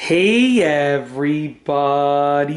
Hey everybody,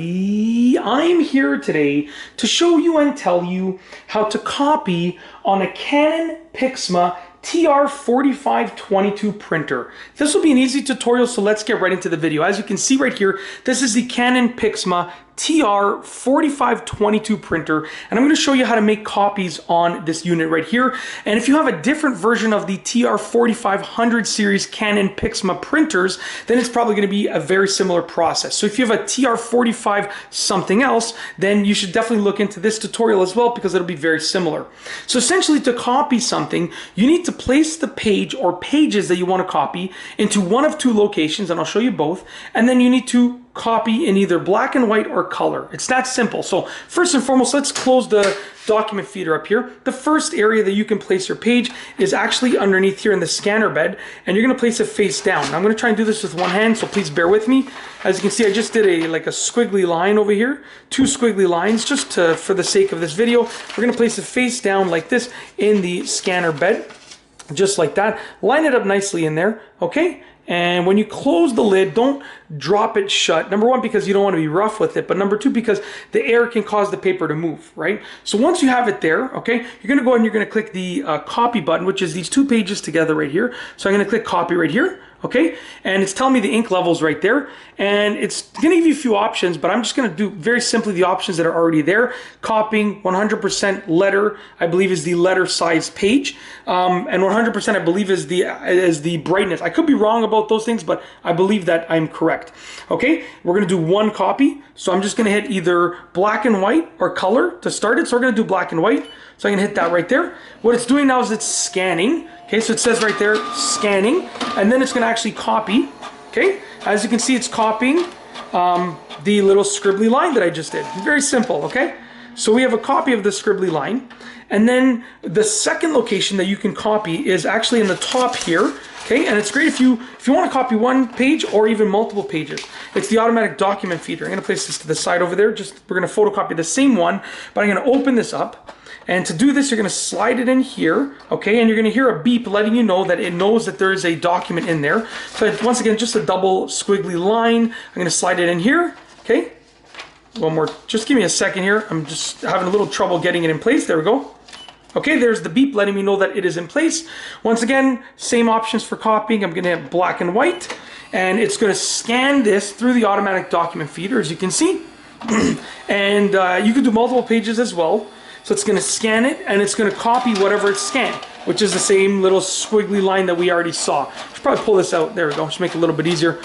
I'm here today to show you and tell you how to copy on a Canon Pixma TR4522 printer. This will be an easy tutorial, so let's get right into the video. As you can see right here, this is the Canon Pixma TR4522 printer, and I'm going to show you how to make copies on this unit right here. And if you have a different version of the TR4500 series Canon Pixma printers, then it's probably going to be a very similar process. So if you have a TR45 something else, then you should definitely look into this tutorial as well, because it'll be very similar. So essentially, to copy something, you need to place the page or pages that you want to copy into one of two locations, and I'll show you both, and then you need to copy in either black and white or color. It's that simple. So first and foremost, let's close the document feeder up here. The first area that you can place your page is actually underneath here in the scanner bed, and you're going to place it face down. Now, I'm going to try and do this with one hand, so please bear with me. As you can see, I just did a squiggly line over here, two squiggly lines, just for the sake of this video. We're going to place it face down like this in the scanner bed, just like that. Line it up nicely in there, okay? And when you close the lid, don't drop it shut. Number one, because you don't want to be rough with it. But number two, because the air can cause the paper to move, right? So once you have it there, okay, you're going to go ahead and you're going to click the copy button, which is these two pages together right here. So I'm going to click copy right here. Okay, and it's telling me the ink levels right there, and it's going to give you a few options, but I'm just going to do very simply the options that are already there. Copying 100% letter, I believe, is the letter size page, and 100% I believe is the brightness. I could be wrong about those things, but I believe that I'm correct. Okay, we're going to do one copy, so I'm just going to hit either black and white or color to start it. So we're going to do black and white. So I'm going to hit that right there. What it's doing now is it's scanning. Okay, so it says right there, scanning, and then it's going to actually copy. Okay, as you can see, it's copying the little scribbly line that I just did. Very simple, okay? So we have a copy of the scribbly line, and then the second location that you can copy is actually in the top here. Okay, and it's great if you want to copy one page or even multiple pages. It's the automatic document feeder. I'm going to place this to the side over there. We're going to photocopy the same one, but I'm going to open this up. And to do this, you're going to slide it in here, okay? And you're going to hear a beep letting you know that it knows that there is a document in there. So once again, just a double squiggly line. I'm going to slide it in here, okay? One more, just give me a second here. I'm just having a little trouble getting it in place. There we go. Okay, there's the beep letting me know that it is in place. Once again, same options for copying. I'm going to hit black and white, and it's going to scan this through the automatic document feeder, as you can see. And you can do multiple pages as well. So it's going to scan it, and it's going to copy whatever it's scanned, which is the same little squiggly line that we already saw. Should probably pull this out. There we go. Just make it a little bit easier.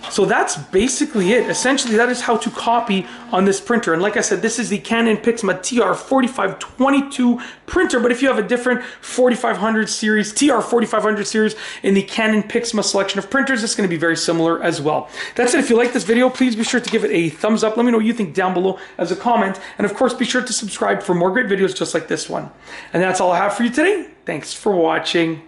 So that's basically it. Essentially, that is how to copy on this printer. And like I said, this is the Canon Pixma TR4522 printer. But if you have a different 4500 series, TR4500 series in the Canon Pixma selection of printers, it's going to be very similar as well. That's it. If you like this video, please be sure to give it a thumbs up. Let me know what you think down below as a comment. And of course, be sure to subscribe for more great videos just like this one. And that's all I have for you today. Thanks for watching.